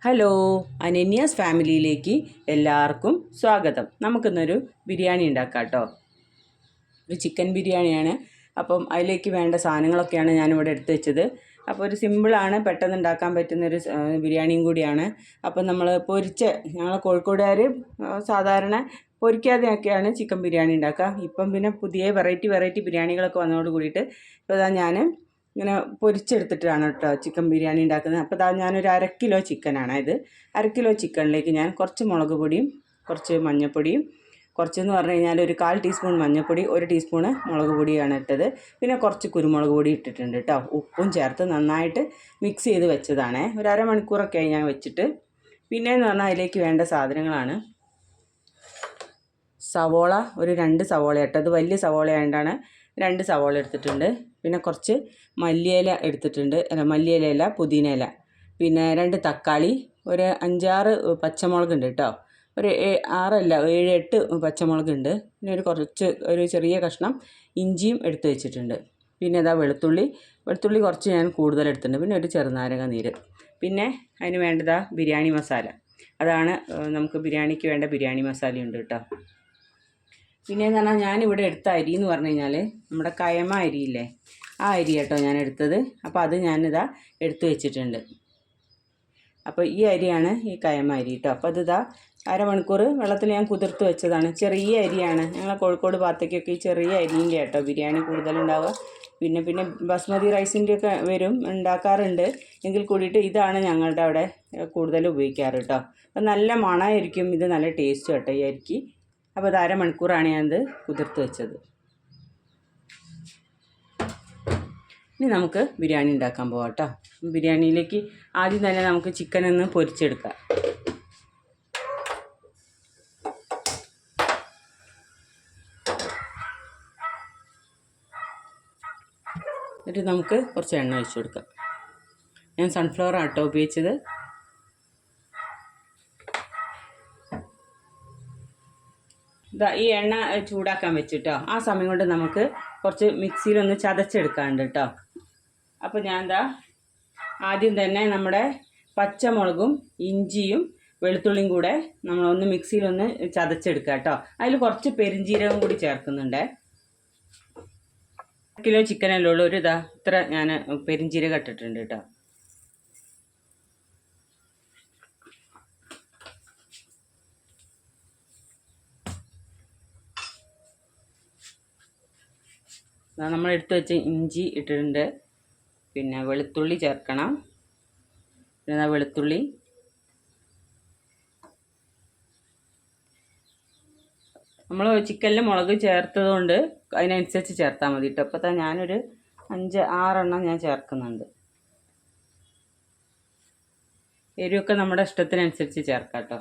Hello, അനന്യാസ് ഫാമിലിയിലേക്ക് എല്ലാവർക്കും സ്വാഗതം. നമുക്കിന്നൊരു ബിരിയാണി ഉണ്ടാക്കാം കേട്ടോ. ഒരു ചിക്കൻ ബിരിയാണിയാണ്. അപ്പം അതിലേക്ക് വേണ്ട സാധനങ്ങളൊക്കെയാണ് ഞാനിവിടെ എടുത്തു വെച്ചത്. അപ്പോൾ ഒരു സിമ്പിളാണ്, പെട്ടെന്ന് ഉണ്ടാക്കാൻ പറ്റുന്നൊരു ബിരിയാണിയും കൂടിയാണ്. അപ്പം നമ്മൾ ഞങ്ങൾ കോഴിക്കോടുകാർ സാധാരണ പൊരിക്കാതെയൊക്കെയാണ് ചിക്കൻ ബിരിയാണി ഉണ്ടാക്കുക. ഇപ്പം പിന്നെ പുതിയ വെറൈറ്റി ബിരിയാണികളൊക്കെ വന്നതോട് കൂടിയിട്ട് ഇപ്പോൾ ഞാൻ ഇങ്ങനെ പൊരിച്ചെടുത്തിട്ടാണ് കേട്ടോ ചിക്കൻ ബിരിയാണി ഉണ്ടാക്കുന്നത്. അപ്പോൾ ഞാനൊരു 1/2 കിലോ ചിക്കനാണ് ഇത്. 1/2 കിലോ ചിക്കനിലേക്ക് ഞാൻ കുറച്ച് മുളക് പൊടിയും കുറച്ച് മഞ്ഞൾപ്പൊടിയും, കുറച്ചെന്ന് പറഞ്ഞു കഴിഞ്ഞാൽ ഒരു 1/4 ടീസ്പൂൺ മഞ്ഞൾപ്പൊടി, 1 ടീസ്പൂണ് മുളക് പൊടിയാണ് ഇട്ടത്. പിന്നെ കുറച്ച് കുരുമുളക് പൊടി ഇട്ടിട്ടുണ്ട് കേട്ടോ. ഉപ്പും ചേർത്ത് നന്നായിട്ട് മിക്സ് ചെയ്ത് വെച്ചതാണേ. ഒരു അരമണിക്കൂറൊക്കെ ആയി ഞാൻ വെച്ചിട്ട്. പിന്നെയെന്ന് പറഞ്ഞാൽ അതിലേക്ക് വേണ്ട സാധനങ്ങളാണ് സവോള, ഒരു 2 സവോള ഇട്ടത്. വലിയ സവോള ആയതുകൊണ്ടാണ് 2 സവോള എടുത്തിട്ടുണ്ട്. പിന്നെ കുറച്ച് മല്ലിയില എടുത്തിട്ടുണ്ട്, മല്ലിയിലയില, പുതിന ഇല. പിന്നെ 2 തക്കാളി, ഒരു 5-6 പച്ചമുളക് ഉണ്ട് കേട്ടോ. ഒരു 7-8 പച്ചമുളക് ഉണ്ട്. പിന്നെ ഒരു ചെറിയ കഷ്ണം ഇഞ്ചിയും എടുത്ത് വെച്ചിട്ടുണ്ട്. പിന്നെ ഇതാ വെളുത്തുള്ളി കുറച്ച് ഞാൻ കൂടുതൽ എടുത്തിട്ടുണ്ട്. പിന്നെ ഒരു ചെറുനാരങ്ങ നീര്. പിന്നെ അതിന് വേണ്ടതാ ബിരിയാണി മസാല. അതാണ് നമുക്ക് ബിരിയാണിക്ക് വേണ്ട ബിരിയാണി മസാലയുണ്ട് കേട്ടോ. പിന്നെയെന്ന് പറഞ്ഞാൽ ഞാനിവിടെ എടുത്ത അരി എന്ന് പറഞ്ഞു കഴിഞ്ഞാൽ നമ്മുടെ കയമ അരിയില്ലേ, ആ അരി കേട്ടോ ഞാൻ എടുത്തത്. അപ്പോൾ അത് ഞാനിതാ എടുത്തു വെച്ചിട്ടുണ്ട്. അപ്പോൾ ഈ അരിയാണ് ഈ കയമ അരി കേട്ടോ. അപ്പോൾ അതിതാ അരമണിക്കൂർ വെള്ളത്തിൽ ഞാൻ കുതിർത്ത് വെച്ചതാണ്. ചെറിയ അരിയാണ്. ഞങ്ങളെ കോഴിക്കോട് ഭാഗത്തേക്കൊക്കെ ഈ ചെറിയ അരിൻ്റെ കേട്ടോ ബിരിയാണി കൂടുതലുണ്ടാവുക. പിന്നെ ബസ്മതി റൈസിൻ്റെയൊക്കെ ഉണ്ടാക്കാറുണ്ട്. എങ്കിൽ കൂടിയിട്ട് ഇതാണ് ഞങ്ങളുടെ അവിടെ കൂടുതൽ ഉപയോഗിക്കാറ് കേട്ടോ. അപ്പോൾ നല്ല മണമായിരിക്കും, ഇത് നല്ല ടേസ്റ്റ് കേട്ടോ ഈ അരിക്ക്. അപ്പോൾ അത് അരമണിക്കൂറാണ് ഞാനത് കുതിർത്ത് വെച്ചത്. ഇനി നമുക്ക് ബിരിയാണി ഉണ്ടാക്കാൻ പോകാം കേട്ടോ. ബിരിയാണിയിലേക്ക് ആദ്യം തന്നെ നമുക്ക് ചിക്കനൊന്ന് പൊരിച്ചെടുക്കാം. എന്നിട്ട് നമുക്ക് കുറച്ച് എണ്ണ ഒഴിച്ച് കൊടുക്കാം. ഞാൻ സൺഫ്ലവർ ആട്ടോ ഉപയോഗിച്ചത്. ഈ എണ്ണ ചൂടാക്കാൻ വെച്ചിട്ടോ. ആ സമയം കൊണ്ട് നമുക്ക് കുറച്ച് മിക്സിയിലൊന്ന് ചതച്ചെടുക്കാനുണ്ട് കേട്ടോ. അപ്പോൾ ഞാൻ ആദ്യം തന്നെ നമ്മുടെ പച്ചമുളകും ഇഞ്ചിയും വെളുത്തുള്ളിയും കൂടെ നമ്മളൊന്ന് മിക്സിയിലൊന്ന് ചതച്ചെടുക്കുക കേട്ടോ. അതിൽ കുറച്ച് പെരിഞ്ജീരകം കൂടി ചേർക്കുന്നുണ്ട്. 1 കിലോ ചിക്കനല്ലേ ഉള്ളൂ, ഇത്ര ഞാൻ പെരിഞ്ജീരകം ഇട്ടിട്ടുണ്ട് കേട്ടോ. നമ്മൾ എടുത്ത് വെച്ച ഇഞ്ചി ഇട്ടിട്ടുണ്ട്. പിന്നെ വെളുത്തുള്ളി ചേർക്കണം. പിന്നെ വെളുത്തുള്ളി, നമ്മൾ ചിക്കനിൽ മുളക് ചേർത്തത് കൊണ്ട് അതിനനുസരിച്ച് ചേർത്താൽ മതി കേട്ടോ. അപ്പോൾ ഞാനൊരു 5-6 എണ്ണം ഞാൻ ചേർക്കുന്നുണ്ട്. എരിവൊക്കെ നമ്മുടെ ഇഷ്ടത്തിനനുസരിച്ച് ചേർക്കാം കേട്ടോ.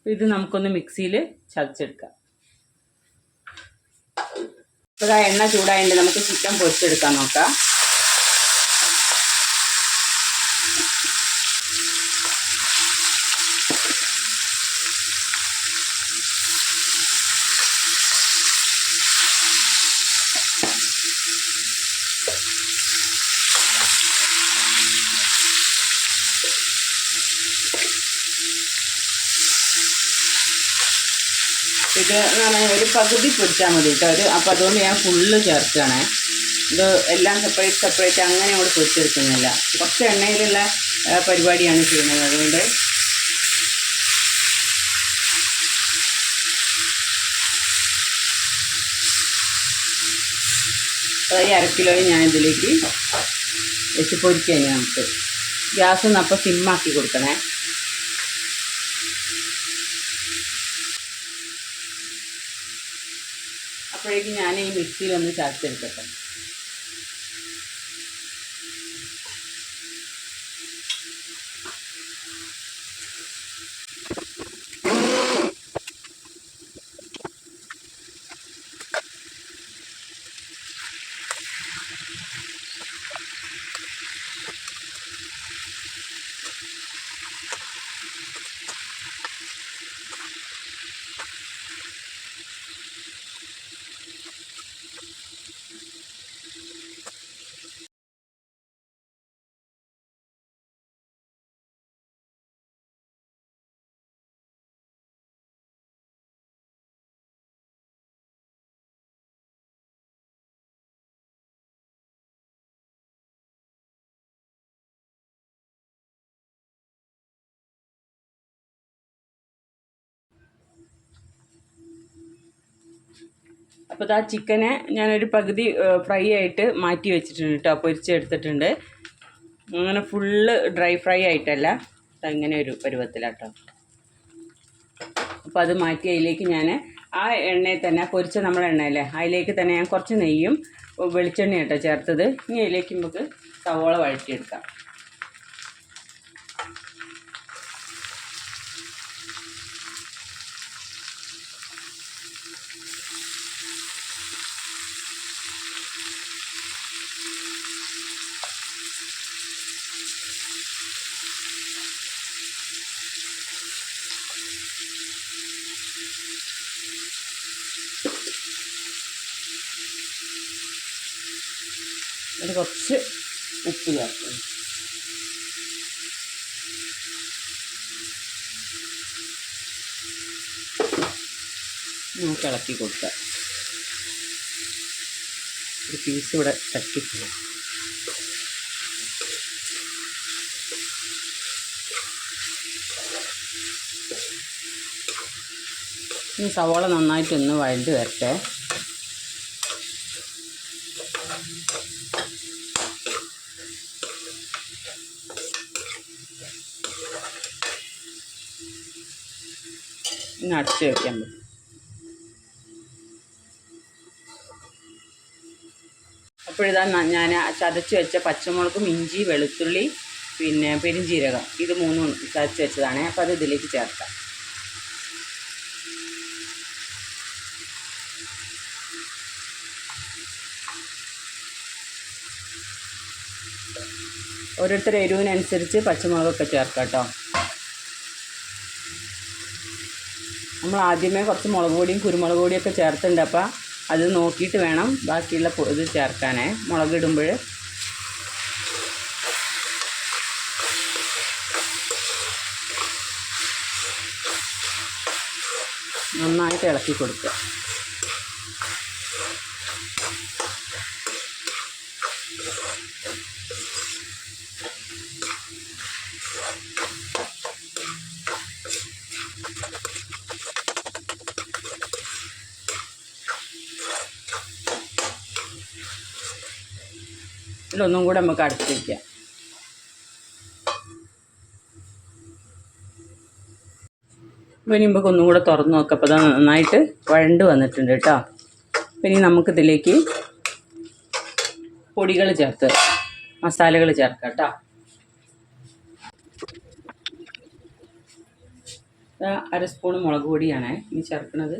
ഇത് നമുക്കൊന്ന് മിക്സിയിൽ ചതച്ചെടുക്കാം. ഇപ്പോൾ എണ്ണ ചൂടായതുകൊണ്ട് നമുക്ക് ചിക്കൻ പൊരിച്ചെടുക്കാൻ നോക്കാം. ഇത് എന്ന് പറഞ്ഞാൽ ഒരു പകുതി പൊരിച്ചാൽ മതി കേട്ടോ. അപ്പോൾ അതുകൊണ്ട് ഞാൻ ഫുള്ള് ചേർക്കുകയാണ്. ഇത് എല്ലാം സെപ്പറേറ്റ് അങ്ങനെ അങ്ങോട്ട് പൊരിച്ചെടുക്കുന്നില്ല. കുറച്ച് എണ്ണയിലുള്ള പരിപാടിയാണ് ചെയ്യുന്നത്. അതുകൊണ്ട് ഈ 1/2 കിലോ ഞാൻ ഇതിലേക്ക് വെച്ച് പൊരിക്കുക. നമുക്ക് ഗ്യാസൊന്ന് അപ്പോൾ സിമ്മാക്കി കൊടുക്കണേ. അപ്പോഴേക്കും ഞാൻ ഈ മിക്സിയിലൊന്ന് ചതച്ചെടുക്കട്ടെ. അപ്പോൾ ആ ചിക്കനെ ഞാനൊരു പകുതി ഫ്രൈ ആയിട്ട് മാറ്റി വെച്ചിട്ടുണ്ട് കേട്ടോ, പൊരിച്ചെടുത്തിട്ടുണ്ട്. അങ്ങനെ ഫുള്ള് ഡ്രൈ ഫ്രൈ ആയിട്ടല്ല, അങ്ങനെ ഒരു പരുവത്തിലാട്ടോ. അപ്പോൾ അത് മാറ്റി അതിലേക്ക് ഞാൻ ആ എണ്ണയിൽ തന്നെ പൊരിച്ച നമ്മുടെ എണ്ണയല്ലേ അതിലേക്ക് തന്നെ ഞാൻ കുറച്ച് നെയ്യും വെളിച്ചെണ്ണ കേട്ടോ ചേർത്തത്. ഇനി അതിലേക്ക് നമുക്ക് സവോള വഴറ്റിയെടുക്കാം. അത് കുറച്ച് ഉപ്പ് ചേർക്കും. നമുക്ക് ഇളക്കി കൊടുക്കാം. ഒരു പീസ് ഇവിടെ തട്ടിപ്പോകും. ഈ സവോള നന്നായിട്ടൊന്ന് വഴണ്ട് വരട്ടെ. ഇനി അടച്ച് വയ്ക്കാൻ പറ്റും. അപ്പോഴിതാ ഞാൻ ചതച്ച് വെച്ച പച്ചമുളകും ഇഞ്ചി വെളുത്തുള്ളി പിന്നെ പെരുംജീരകം ഇത് മൂന്നും ചതച്ച് വെച്ചതാണ്. അപ്പോൾ അത് ഇതിലേക്ക് ചേർക്കാം. ഓരോരുത്തരുടെ എരിവിനനുസരിച്ച് പച്ചമുളകൊക്കെ ചേർക്കാം കേട്ടോ. നമ്മൾ ആദ്യമേ കുറച്ച് മുളക് പൊടിയും കുരുമുളക് പൊടിയൊക്കെ ചേർത്തിട്ടുണ്ട്. അപ്പോൾ അത് നോക്കിയിട്ട് വേണം ബാക്കിയുള്ള ഇത് ചേർക്കാനേ. മുളകിടുമ്പോൾ നന്നായിട്ട് ഇളക്കി കൊടുക്കുക. ഇതിലൊന്നും കൂടെ നമുക്ക് അടച്ച് വയ്ക്കാം. അപ്പോൾ ഇനി നമുക്ക് ഒന്നും കൂടെ തുറന്ന് നോക്കാം. അപ്പോൾ അത് നന്നായിട്ട് വഴണ്ട് വന്നിട്ടുണ്ട് കേട്ടോ. അപ്പോൾ ഇനി നമുക്കിതിലേക്ക് പൊടികൾ ചേർത്ത് മസാലകൾ ചേർക്കാം കേട്ടോ. അര സ്പൂൺ മുളക് പൊടിയാണ് ഇനി ചേർക്കുന്നത്.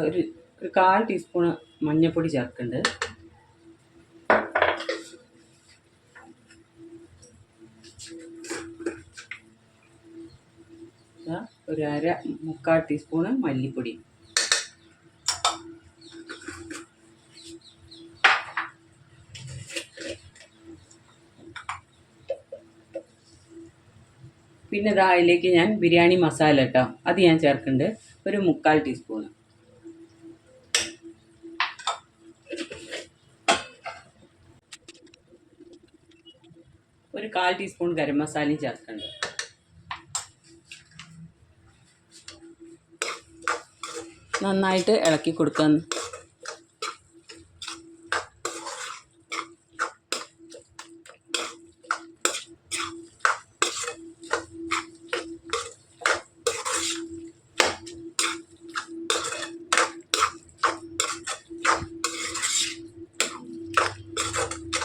ഒരു 1/4 ടീസ്പൂൺ മഞ്ഞൾപ്പൊടി ചേർക്കുന്നുണ്ട്. ഒരു 1/4 ടീസ്പൂണ് മല്ലിപ്പൊടി. പിന്നെ ഇതാ അതിലേക്ക് ഞാൻ ബിരിയാണി മസാല കേട്ടോ അത് ഞാൻ ചേർക്കുന്നുണ്ട്. ഒരു 1/4 ടീസ്പൂണ്. ഒരു 1/4 ടീസ്പൂൺ ഗരം മസാലയും ചേർക്കുന്നുണ്ട്. നന്നായിട്ട് ഇളക്കി കൊടുക്കാൻ.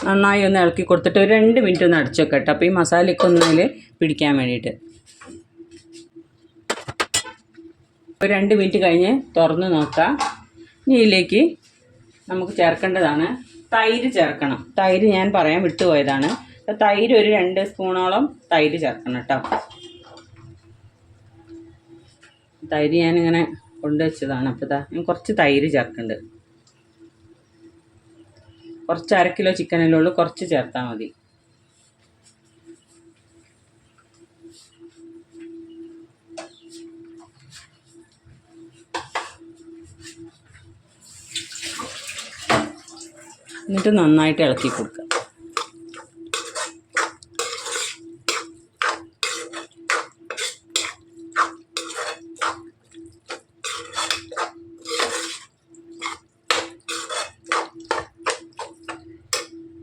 നന്നായി ഒന്ന് ഇളക്കി കൊടുത്തിട്ട് ഒരു 2 മിനിറ്റ് ഒന്ന് അടച്ചു വെക്കട്ടെ. അപ്പോൾ ഈ മസാലയൊക്കെ ഒന്നതിൽ പിടിക്കാൻ വേണ്ടിയിട്ട്. ഒരു 2 മിനിറ്റ് കഴിഞ്ഞ് തുറന്ന് നോക്കാം. ഇനി ഇതിലേക്ക് നമുക്ക് ചേർക്കേണ്ടതാണ് തൈര് ചേർക്കണം. തൈര് ഞാൻ പറയാൻ വിട്ടുപോയതാണ്. തൈര് ഒരു 2 സ്പൂണോളം തൈര് ചേർക്കണം കേട്ടോ. തൈര് ഞാനിങ്ങനെ കൊണ്ടുവച്ചതാണ്. അപ്പോൾ ഞാൻ കുറച്ച് തൈര് ചേർക്കുന്നുണ്ട്. കുറച്ച് 1/2 കിലോ ചിക്കനല്ലേ ഉള്ളൂ, കുറച്ച് ചേർത്താൽ മതി. എന്നിട്ട് നന്നായിട്ട് ഇളക്കി കൊടുക്കുക.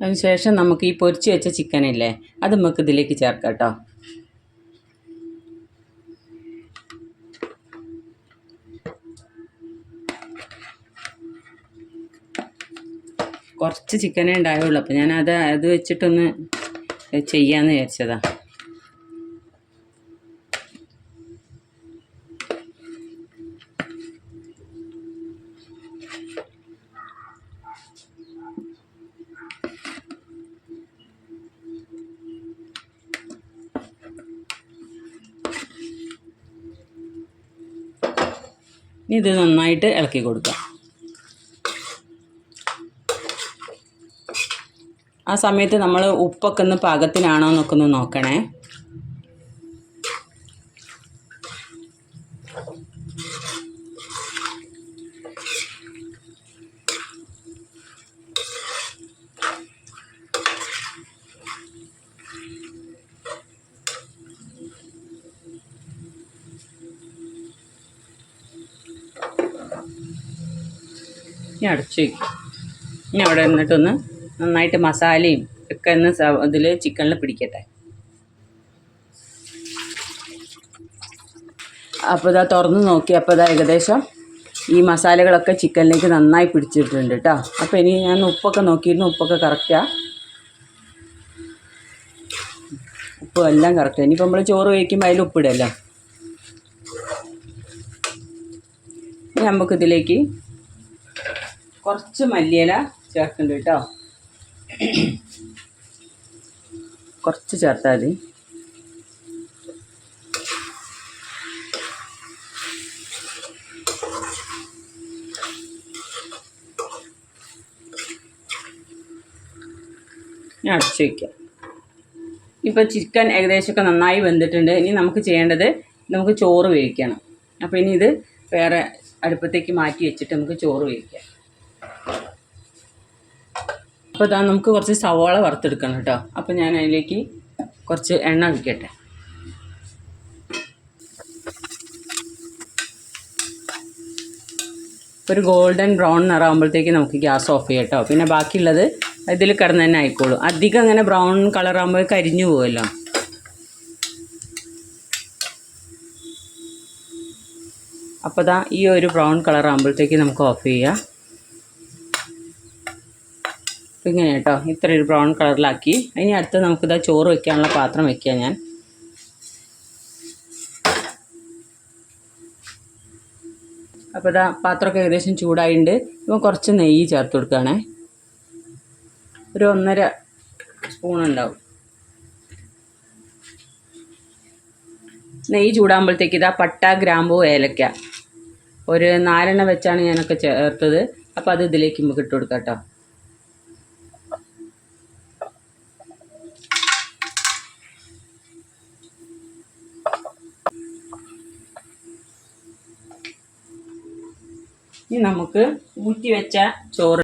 അതിനുശേഷം നമുക്ക് ഈ പൊരിച്ച് വെച്ച ചിക്കനില്ലേ അത് നമുക്ക് ഇതിലേക്ക് ചേർക്കാം കേട്ടോ. കുറച്ച് ചിക്കനേ ഉണ്ടായുള്ളൂ, അപ്പോൾ ഞാൻ അത് വെച്ചിട്ടൊന്ന് ചെയ്യാമെന്ന് വിചാരിച്ചതാണ്. ഇനി ഇത് നന്നായിട്ട് ഇളക്കി കൊടുക്കാം. ആ സമയത്ത് നമ്മൾ ഉപ്പൊക്കെ ഒന്ന് പാകത്തിനാണോ എന്നൊക്കെ ഒന്ന് നോക്കണേ. ഇനി അടച്ചു വയ്ക്കും. ഇനി അവിടെ നിന്നിട്ടൊന്ന് നന്നായിട്ട് മസാലയും ഒക്കെ ഒന്ന് ഇതിൽ ചിക്കനിൽ പിടിക്കട്ടെ. അപ്പോൾ ഇതാ തുറന്ന് നോക്കി, അപ്പോൾ ഇതാ ഏകദേശം ഈ മസാലകളൊക്കെ ചിക്കനിലേക്ക് നന്നായി പിടിച്ചിട്ടുണ്ട് കേട്ടോ. അപ്പോൾ ഇനി ഞാൻ ഉപ്പൊക്കെ നോക്കിയിരുന്നു, ഉപ്പൊക്കെ കറക്റ്റാണ്, ഉപ്പ് എല്ലാം കറക്റ്റാണ്. ഇനിയിപ്പോൾ നമ്മൾ ചോറ് കഴിക്കുമ്പോൾ അതിൽ ഉപ്പിടല്ലോ. ഇനി നമുക്കിതിലേക്ക് കുറച്ച് മല്ലിയില ചേർക്കുന്നുണ്ട് കേട്ടോ. കുറച്ച് ചേർത്താൽ മതി. ഞാൻ അടച്ചു വയ്ക്കാം. ഇപ്പോൾ ചിക്കൻ ഏകദേശമൊക്കെ നന്നായി വെന്തിട്ടുണ്ട്. ഇനി നമുക്ക് ചെയ്യേണ്ടത് നമുക്ക് ചോറ് വേവിക്കണം. അപ്പോൾ ഇനി ഇത് വേറെ അടുപ്പത്തേക്ക് മാറ്റി വെച്ചിട്ട് നമുക്ക് ചോറ് വേവിക്കാം. അപ്പോൾ ഇതാ നമുക്ക് കുറച്ച് സവാള വറുത്തെടുക്കണം കേട്ടോ. അപ്പോൾ ഞാൻ അതിലേക്ക് കുറച്ച് എണ്ണ ഒഴിക്കട്ടെ. ഒരു ഗോൾഡൻ ബ്രൗൺ നിറാകുമ്പോഴത്തേക്ക് നമുക്ക് ഗ്യാസ് ഓഫ് ചെയ്യാം കേട്ടോ. പിന്നെ ബാക്കിയുള്ളത് ഇതിൽ കിടന്ന് തന്നെ ആയിക്കോളൂ. അധികം അങ്ങനെ ബ്രൗൺ കളറാകുമ്പോൾ കരിഞ്ഞു പോകുമല്ലോ. അപ്പോൾ ദാ ഈ ഒരു ബ്രൗൺ കളറാകുമ്പോഴത്തേക്ക് നമുക്ക് ഓഫ് ചെയ്യാം. അപ്പോൾ ഇങ്ങനെ കേട്ടോ, ഇത്ര ഒരു ബ്രൗൺ കളറിലാക്കി. ഇനി അടുത്ത് നമുക്കിതാ ചോറ് വയ്ക്കാനുള്ള പാത്രം വയ്ക്കാം ഞാൻ. അപ്പോൾ ഇതാ പാത്രമൊക്കെ ഏകദേശം ചൂടായിട്ടുണ്ട്. ഇപ്പം കുറച്ച് നെയ്യ് ചേർത്ത് കൊടുക്കുകയാണേ. ഒരു 1.5 സ്പൂൺ ഉണ്ടാവും. നെയ്യ് ചൂടാകുമ്പോഴത്തേക്ക് ഇതാ പട്ട, ഗ്രാമ്പൂ, ഏലക്ക ഒരു 4 വെച്ചാണ് ഞാനൊക്കെ ചേർത്തത്. അപ്പോൾ അത് ഇതിലേക്ക് നമുക്ക് ഇട്ട് കൊടുക്കാം കേട്ടോ. ഇനി നമുക്ക് ഊറ്റി വെച്ച ചോറ്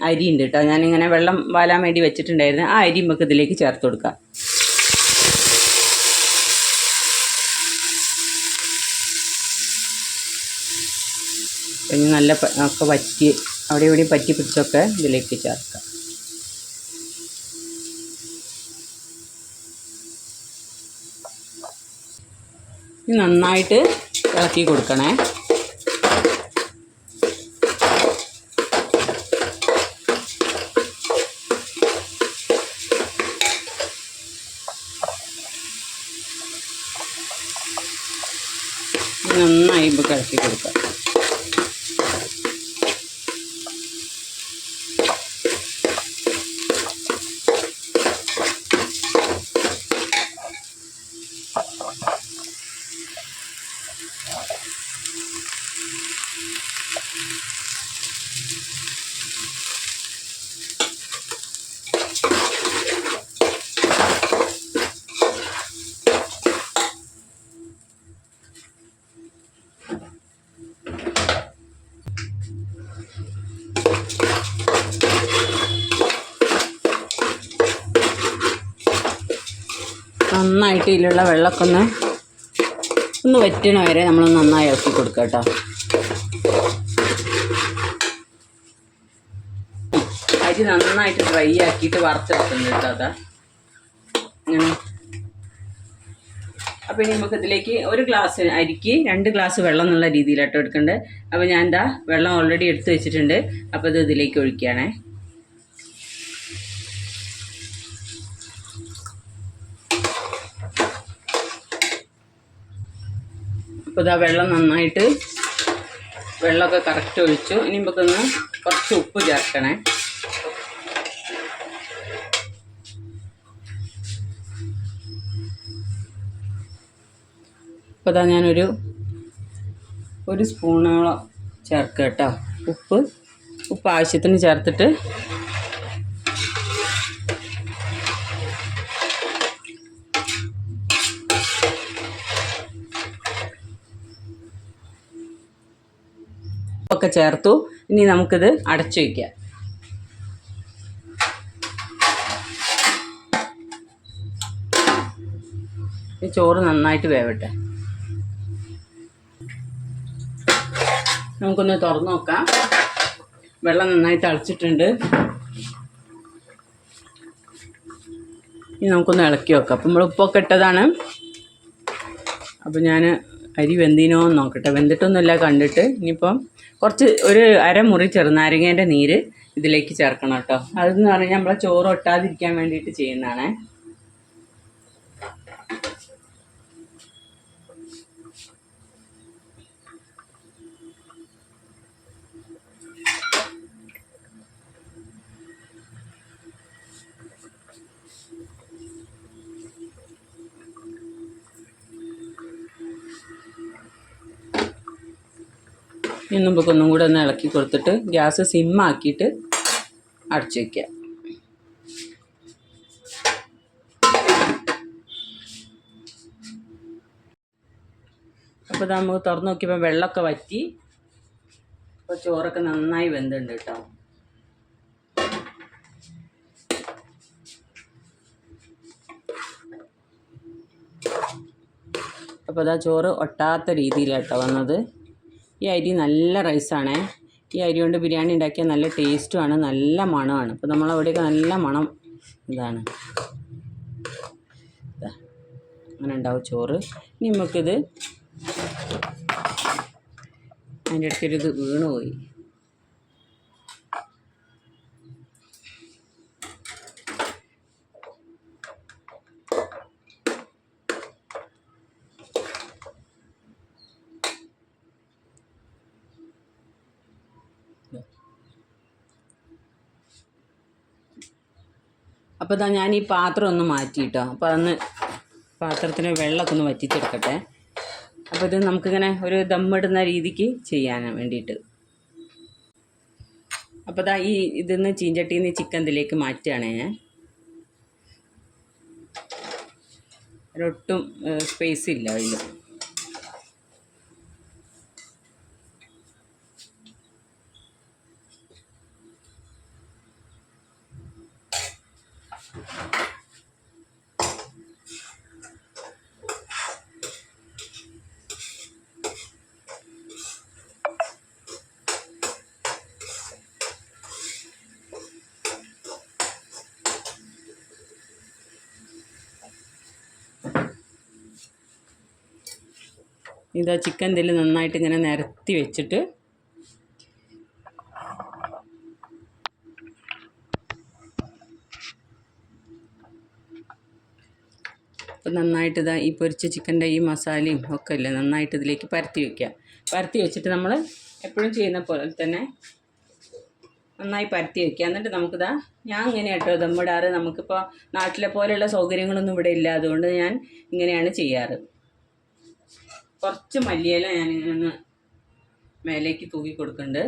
അരി ഉണ്ട് കേട്ടോ. ഞാനിങ്ങനെ വെള്ളം വാലാൻ വേണ്ടി വെച്ചിട്ടുണ്ടായിരുന്നു. ആ അരി നമുക്ക് ഇതിലേക്ക് ചേർത്ത് കൊടുക്കാം. ഇനി നല്ല ഒക്കെ വറ്റി അവിടെ ഇവിടെ പറ്റി പിടിച്ചൊക്കെ ഇതിലേക്ക് ചേർക്കാം. ഇനി നന്നായിട്ട് ഇളക്കി കൊടുക്കണേ. നന്നായി ഇപ്പോൾ ഇളക്കി കൊടുക്കാം. നന്നായിട്ട് ഇതിലുള്ള വെള്ളമൊക്കെ ഒന്ന് വറ്റണ വരെ നമ്മൾ നന്നായി ഇളക്കി കൊടുക്കുക കേട്ടോ. അരി അരി നന്നായിട്ട് ഡ്രൈ ആക്കിയിട്ട് വറുത്തെടുക്കുന്നുണ്ട് കേട്ടോ. അതാ അങ്ങനെ. അപ്പോൾ ഇനി നമുക്ക് ഇതിലേക്ക് ഒരു ഗ്ലാസ് അരിക്ക് 2 ഗ്ലാസ് വെള്ളം എന്നുള്ള രീതിയിലാട്ടോ എടുക്കേണ്ടത്. അപ്പോൾ ഞാൻ എന്താ വെള്ളം ഓൾറെഡി എടുത്ത് വെച്ചിട്ടുണ്ട്. അപ്പോൾ ഇത് ഇതിലേക്ക് ഒഴിക്കുകയാണേ. അപ്പോൾ ഇതാ വെള്ളം നന്നായിട്ട് വെള്ളമൊക്കെ കറക്റ്റ് ഒഴിച്ചു. ഇനി നമുക്കൊന്ന് കുറച്ച് ഉപ്പ് ചേർക്കണേ. അപ്പോൾ ഇതാ ഞാനൊരു സ്പൂണോളം ചേർക്കുക കേട്ടോ. ഉപ്പ് ആവശ്യത്തിന് ചേർത്തിട്ട് ഒക്കെ ചേർത്തു. ഇനി നമുക്കിത് അടച്ചു വയ്ക്കാം. ഈ ചോറ് നന്നായിട്ട് വേവട്ടെ. നമുക്കൊന്ന് തുറന്ന് നോക്കാം. വെള്ളം നന്നായിട്ട് തിളച്ചിട്ടുണ്ട്. ഇനി നമുക്കൊന്ന് ഇളക്കി വെക്കാം. അപ്പം നമ്മൾ ഉപ്പൊക്കെ ഇട്ടതാണ്. അപ്പോൾ ഞാൻ അരി വെന്തിനോ എന്ന് നോക്കട്ടെ. വെന്തിട്ടൊന്നുമില്ല കണ്ടിട്ട്. ഇനിയിപ്പം ഒരു അരമുറി ചെറുനാരങ്ങേൻ്റെ നീര് ഇതിലേക്ക് ചേർക്കണം കേട്ടോ. അതെന്ന് പറഞ്ഞാൽ നമ്മളെ ചോറ് ഒട്ടാതിരിക്കാൻ വേണ്ടിയിട്ട് ചെയ്യുന്നതാണേ. ഇനി നമുക്കൊന്നും കൂടെ ഒന്ന് ഇളക്കി കൊടുത്തിട്ട് ഗ്യാസ് സിമ്മാക്കിയിട്ട് അടച്ചു വയ്ക്കുക. അപ്പോൾ നമുക്ക് തുറന്ന് നോക്കിയപ്പോൾ വെള്ളമൊക്കെ വറ്റി. അപ്പോൾ ചോറൊക്കെ നന്നായി വെന്തുണ്ട് കേട്ടോ. അപ്പോൾ അതാ ചോറ് ഒട്ടാത്ത രീതിയിലാട്ടോ വന്നത്. ഈ അരി നല്ല റൈസാണേ. ഈ അരി കൊണ്ട് ബിരിയാണി ഉണ്ടാക്കിയാൽ നല്ല ടേസ്റ്റുമാണ്, നല്ല മണമാണ്. അപ്പോൾ നമ്മളവിടെയൊക്കെ നല്ല മണം ഇതാണ്. അങ്ങനെ ഉണ്ടാവും ചോറ്. ഇനി നമുക്കിത് അതിൻ്റെ ഇടയ്ക്കൊരിത് വീണുപോയി. അപ്പോൾ ഇതാ ഞാൻ ഈ പാത്രം ഒന്ന് മാറ്റിയിട്ടോ. അപ്പോൾ അന്ന് പാത്രത്തിന് വെള്ളമൊക്കെ ഒന്ന് വറ്റിച്ചെടുക്കട്ടെ. അപ്പോൾ ഇത് നമുക്കിങ്ങനെ ഒരു ദമ്മിടുന്ന രീതിക്ക് ചെയ്യാൻ വേണ്ടിയിട്ട്. അപ്പോൾ ഇതാ ഇതിന്ന് ചീഞ്ചട്ടിയിൽ നിന്ന് ചിക്കൻ ഇതിലേക്ക് മാറ്റുകയാണ് ഞാൻ. ഒട്ടും സ്പേസ് ഇല്ല അതിൽ. ഇതാ ചിക്കൻ ഇതിൽ നന്നായിട്ട് ഇങ്ങനെ നിരത്തി വെച്ചിട്ട് അപ്പോൾ നന്നായിട്ട് ഇതാ ഈ പൊരിച്ച ചിക്കൻ്റെ ഈ മസാലയും ഒക്കെ ഇല്ലേ നന്നായിട്ട് ഇതിലേക്ക് പരത്തി വയ്ക്കുക. പരത്തി വെച്ചിട്ട് നമ്മൾ എപ്പോഴും ചെയ്യുന്ന പോലെ തന്നെ നന്നായി പരത്തി വയ്ക്കുക. എന്നിട്ട് നമുക്കിതാ ഞാൻ ഇങ്ങനെ കേട്ടോ ദമ്മിടാറ്. നമുക്കിപ്പോൾ നാട്ടിലെ പോലെയുള്ള സൗകര്യങ്ങളൊന്നും ഇവിടെ ഇല്ല. അതുകൊണ്ട് ഞാൻ ഇങ്ങനെയാണ് ചെയ്യാറ്. കുറച്ച് മല്ലിയില ഞാനിങ്ങനെ മേലേക്ക് തൂക്കി കൊടുക്കുന്നുണ്ട്.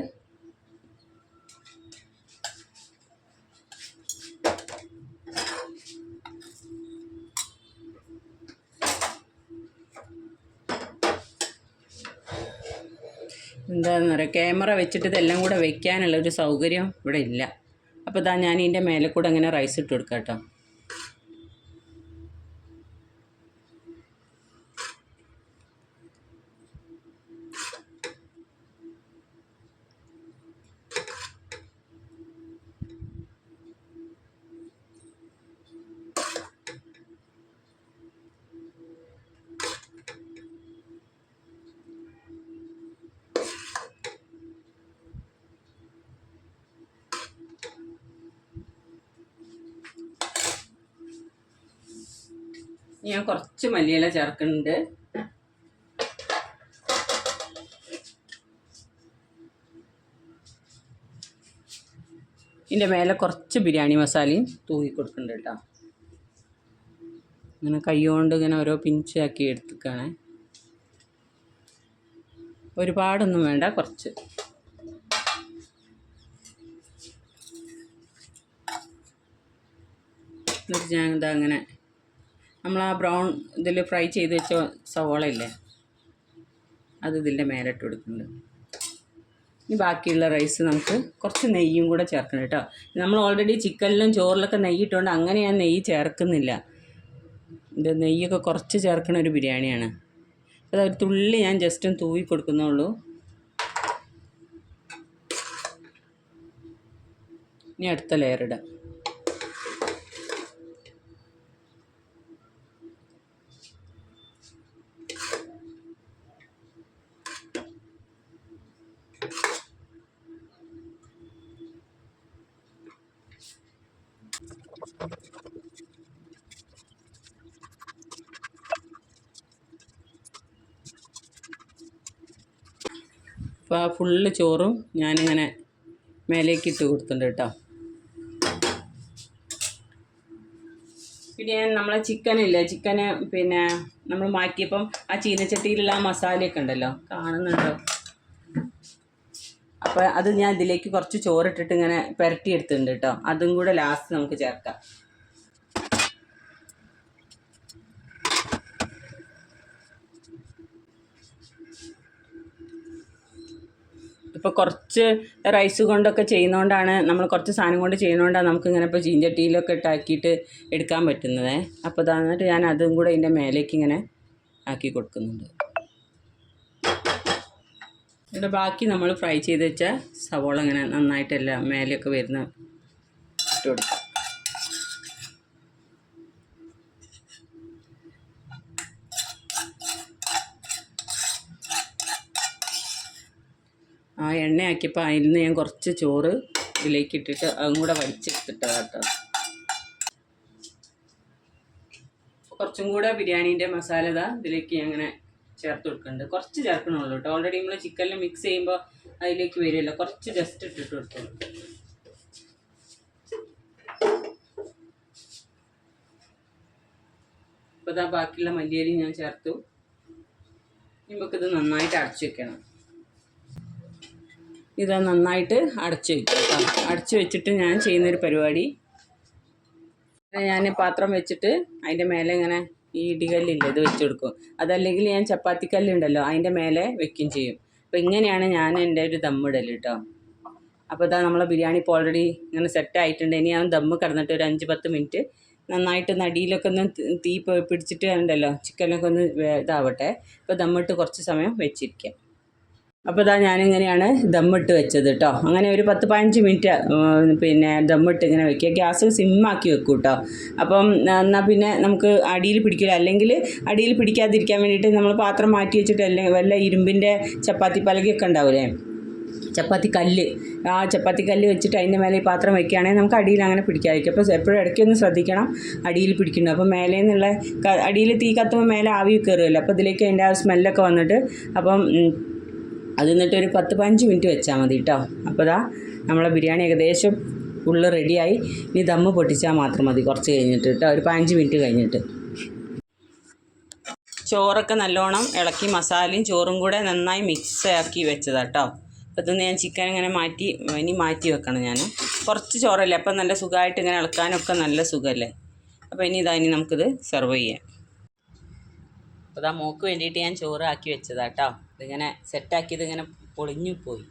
എന്താണെന്ന് പറയുക, ക്യാമറ വെച്ചിട്ട് ഇതെല്ലാം കൂടെ വെക്കാനുള്ളൊരു സൗകര്യം ഇവിടെ ഇല്ല. അപ്പോൾ ഇതാ ഞാൻ ഇതിൻ്റെ മേലെ കൂടെ അങ്ങനെ റൈസ് ഇട്ട് കൊടുക്കാം കേട്ടോ. ഞാൻ കുറച്ച് മല്ലിയില ചേർക്കുന്നുണ്ട്. ഇതിൻ്റെ മേലെ കുറച്ച് ബിരിയാണി മസാലയും തൂക്കി കൊടുക്കുന്നുണ്ട് കേട്ടോ. ഇങ്ങനെ കൈകൊണ്ട് ഇങ്ങനെ ഓരോ പിഞ്ചാക്കി എടുത്തിക്കാണ്. ഒരുപാടൊന്നും വേണ്ട, കുറച്ച്. എന്നിട്ട് ഞാൻ ഇതാ അങ്ങനെ നമ്മൾ ആ ബ്രൗൺ ഇതിൽ ഫ്രൈ ചെയ്ത് വെച്ച സവോള ഇല്ലേ, അത് ഇതിൻ്റെ മേലിട്ട് കൊടുക്കുന്നുണ്ട്. ഇനി ബാക്കിയുള്ള റൈസ് നമുക്ക് കുറച്ച് നെയ്യും കൂടെ ചേർക്കണം കേട്ടോ. നമ്മൾ ഓൾറെഡി ചിക്കനിലും ചോറിലൊക്കെ നെയ്യ് ഇട്ടുകൊണ്ട് അങ്ങനെ ഞാൻ നെയ്യ് ചേർക്കുന്നില്ല. ഇത് നെയ്യൊക്കെ കുറച്ച് ചേർക്കണ ഒരു ബിരിയാണിയാണ്. അത് ഒരു തുള്ളി ഞാൻ ജസ്റ്റ് ഒന്ന് തൂവി കൊടുക്കുന്നുള്ളൂ. ഇനി അടുത്ത ലെയർ ഇടാം. അപ്പോൾ ആ ഫുള്ള് ചോറും ഞാനിങ്ങനെ മേലേക്ക് ഇട്ട് കൊടുത്തിട്ടുണ്ട് കേട്ടോ. പിന്നെ നമ്മളെ ചിക്കനില്ലേ, ചിക്കന് പിന്നെ നമ്മൾ മാറ്റിയപ്പം ആ ചീനച്ചട്ടിയിലുള്ള ആ മസാലയൊക്കെ ഉണ്ടല്ലോ, കാണുന്നുണ്ടോ? അപ്പോൾ അത് ഞാൻ ഇതിലേക്ക് കുറച്ച് ചോറിട്ടിട്ട് ഇങ്ങനെ പുരട്ടിയെടുത്തിട്ടുണ്ട് കേട്ടോ. അതും കൂടെ ലാസ്റ്റ് നമുക്ക് ചേർക്കാം. ഇപ്പോൾ കുറച്ച് റൈസ് കൊണ്ടൊക്കെ ചെയ്യുന്നതുകൊണ്ടാണ്, നമ്മൾ കുറച്ച് സാധനം കൊണ്ട് ചെയ്യുന്നതുകൊണ്ടാണ് നമുക്കിങ്ങനെ ഇപ്പോൾ ചീഞ്ചട്ടിയിലൊക്കെ ഇട്ടാക്കിയിട്ട് എടുക്കാൻ പറ്റുന്നത്. അപ്പോൾ എന്നിട്ട് ഞാൻ അതും കൂടെ ഇതിൻ്റെ മേലേക്ക് ഇങ്ങനെ ആക്കി കൊടുക്കുന്നുണ്ട്. ഇവിടെ ബാക്കി നമ്മൾ ഫ്രൈ ചെയ്ത് വെച്ച സവോള ഇങ്ങനെ നന്നായിട്ടല്ല മേലെയൊക്കെ വരുന്ന ഇട്ട് കൊടുക്കും. ആ എണ്ണയാക്കിയപ്പോൾ അതിൽ നിന്ന് ഞാൻ കുറച്ച് ചോറ് ഇതിലേക്ക് ഇട്ടിട്ട് അതും കൂടെ വലിച്ചെടുത്തിട്ടതാണ് കേട്ടോ. കുറച്ചും കൂടെ ബിരിയാണീൻ്റെ മസാല ഇതാ ഇതിലേക്ക് ഞാൻ അങ്ങനെ ചേർത്ത് കൊടുക്കുന്നുണ്ട്. കുറച്ച് ചേർക്കണുള്ളൂ കേട്ടോ. ഓൾറെഡി നമ്മൾ ചിക്കനിൽ മിക്സ് ചെയ്യുമ്പോൾ അതിലേക്ക് വരുമല്ലോ, കുറച്ച് ജസ്റ്റ് ഇട്ടിട്ട് കൊടുക്കും. ഇപ്പോൾ ഇതാ ബാക്കിയുള്ള മല്ലിയിലയും ഞാൻ ചേർത്തു. നമുക്കിത് നന്നായിട്ട് അടച്ചു വെക്കണം. ഇത് നന്നായിട്ട് അടച്ചു വയ്ക്കും കേട്ടോ. അടച്ചു വെച്ചിട്ട് ഞാൻ ചെയ്യുന്നൊരു പരിപാടി, ഞാൻ പാത്രം വെച്ചിട്ട് അതിൻ്റെ മേലെ ഇങ്ങനെ ഈ ഇടികല്ലില്ല ഇത് വെച്ച് കൊടുക്കും. അതല്ലെങ്കിൽ ഞാൻ ചപ്പാത്തിക്കല്ലുണ്ടല്ലോ അതിൻ്റെ മേലെ വെക്കുകയും ചെയ്യും. അപ്പോൾ ഇങ്ങനെയാണ് ഞാൻ എൻ്റെ ഒരു ദമ്മിടൽ കേട്ടോ. അപ്പോൾ ഇതാ നമ്മളെ ബിരിയാണി ഇപ്പോൾ ഓൾറെഡി ഇങ്ങനെ സെറ്റായിട്ടുണ്ട്. ഇനി ഞാൻ ദമ്മ് കിടന്നിട്ട് ഒരു 5-10 മിനിറ്റ് നന്നായിട്ട് നടിയിലൊക്കെ ഒന്ന് തീ പിടിച്ചിട്ട് ഉണ്ടല്ലോ, ചിക്കനൊക്കെ ഒന്ന് ഇതാവട്ടെ. അപ്പോൾ ദമ്മിട്ട് കുറച്ച് സമയം വെച്ചിരിക്കാം. അപ്പോൾ ഇതാ ഞാനിങ്ങനെയാണ് ദമ്മിട്ട് വെച്ചത് കേട്ടോ. അങ്ങനെ ഒരു 10-15 മിനിറ്റ് പിന്നെ ദമ്മിട്ട് ഇങ്ങനെ വെക്കുക. ഗ്യാസ് സിമ്മാക്കി വെക്കും കേട്ടോ. അപ്പം എന്നാൽ പിന്നെ നമുക്ക് അടിയിൽ പിടിക്കില്ല. അല്ലെങ്കിൽ അടിയിൽ പിടിക്കാതിരിക്കാൻ വേണ്ടിയിട്ട് നമ്മൾ പാത്രം മാറ്റി വെച്ചിട്ട് വല്ല ഇരുമ്പിൻ്റെ ചപ്പാത്തി പലകയൊക്കെ ഉണ്ടാവില്ലേ, ചപ്പാത്തി കല്ല്, ആ ചപ്പാത്തി കല്ല് വെച്ചിട്ട് അതിൻ്റെ മേലെ ഈ പാത്രം വെക്കുകയാണെങ്കിൽ നമുക്ക് അടിയിൽ അങ്ങനെ പിടിക്കാതിരിക്കും. അപ്പോൾ എപ്പോഴും ഇടയ്ക്കൊന്ന് ശ്രദ്ധിക്കണം അടിയിൽ പിടിക്കുന്നത്. അപ്പോൾ മേലെ നിന്നുള്ള അടിയിൽ തീ കത്തുമ്പോൾ മേലെ ആവി കയറുമല്ലോ, അപ്പോൾ ഇതിലേക്ക് അതിൻ്റെ ആ സ്മെല്ലൊക്കെ വന്നിട്ട് അപ്പം അത് എന്നിട്ട് ഒരു 10-15 മിനിറ്റ് വെച്ചാൽ മതി കേട്ടോ. അപ്പോൾ ഇതാ നമ്മളെ ബിരിയാണി ഏകദേശം ഫുള്ള് റെഡിയായി. ഇനി ദമ്മ് പൊട്ടിച്ചാൽ മാത്രം മതി കുറച്ച് കഴിഞ്ഞിട്ട് കേട്ടോ, ഒരു 15 മിനിറ്റ് കഴിഞ്ഞിട്ട്. ചോറൊക്കെ നല്ലോണം ഇളക്കി മസാലയും ചോറും കൂടെ നന്നായി മിക്സ് ആക്കി വെച്ചതാണ് കേട്ടോ. അപ്പോൾ ഇതൊന്ന് ഞാൻ ചിക്കൻ ഇങ്ങനെ ഇനി മാറ്റി വെക്കണം. ഞാൻ കുറച്ച് ചോറല്ലേ, അപ്പം നല്ല സുഖമായിട്ട് ഇങ്ങനെ ഇളക്കാനൊക്കെ നല്ല സുഖമല്ലേ. അപ്പോൾ ഇനി നമുക്കിത് സെർവ് ചെയ്യാം. അപ്പോൾ മോൾക്ക് വേണ്ടിയിട്ട് ഞാൻ ചോറ് ആക്കി വെച്ചതാണ് കേട്ടോ. ഇതിങ്ങനെ സെറ്റാക്കിയത് ഇങ്ങനെ പൊളിഞ്ഞു പോയി.